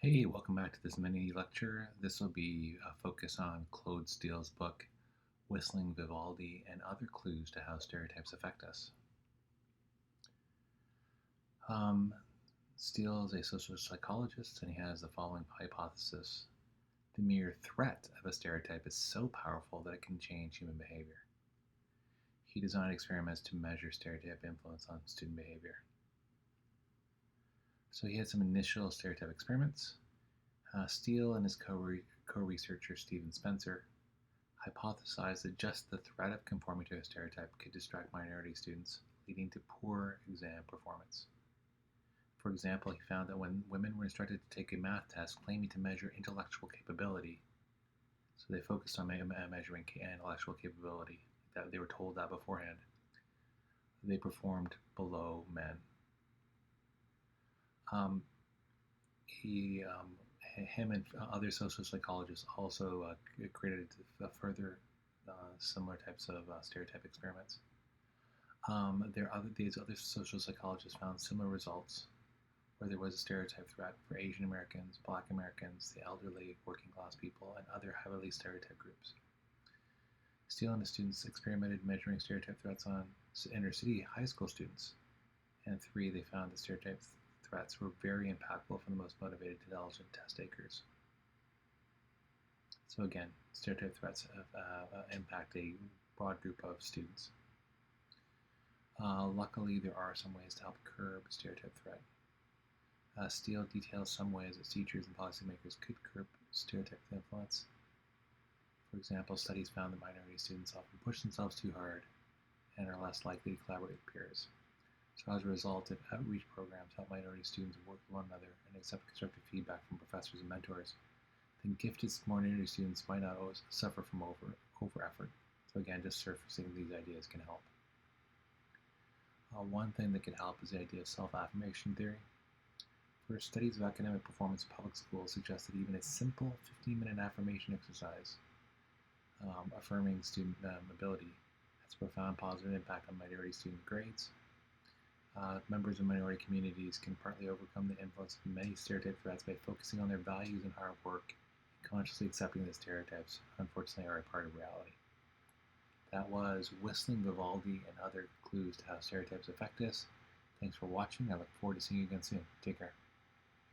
Hey, welcome back to this mini lecture. This will be a focus on Claude Steele's book, Whistling Vivaldi, and other clues to how stereotypes affect us. Um, Steele is a social psychologist, and he has the following hypothesis. The mere threat of a stereotype is so powerful that it can change human behavior. He designed experiments to measure stereotype influence on student behavior. So he had some initial stereotype experiments. Steele and his co-researcher Stephen Spencer hypothesized that just the threat of conforming to a stereotype could distract minority students, leading to poor exam performance. For example, he found that when women were instructed to take a math test claiming to measure intellectual capability, so they focused on measuring intellectual capability, that they were told that beforehand, they performed below men. Him and other social psychologists also created further similar types of stereotype experiments. These other social psychologists found similar results where there was a stereotype threat for Asian Americans, Black Americans, the elderly, working class people, and other heavily stereotyped groups. Steele and his students experimented measuring stereotype threats on inner city high school students, and they found that stereotype threats were very impactful for the most motivated, intelligent test takers. So again, stereotype threats impact a broad group of students. Luckily, there are some ways to help curb stereotype threat. Steele details some ways that teachers and policymakers could curb stereotype influence. For example, studies found that minority students often push themselves too hard and are less likely to collaborate with peers. So as a result, if outreach programs help minority students work with one another and accept constructive feedback from professors and mentors, then gifted minority students might not always suffer from over effort. So again, just surfacing these ideas can help. One thing that can help is the idea of self-affirmation theory. First, studies of academic performance in public schools suggest that even a simple 15-minute affirmation exercise, affirming student ability, has a profound positive impact on minority student grades. Members of minority communities can partly overcome the influence of many stereotype threats by focusing on their values and hard work, and consciously accepting that stereotypes, unfortunately, are a part of reality. That was Whistling Vivaldi and other clues to how stereotypes affect us. Thanks for watching. I look forward to seeing you again soon. Take care.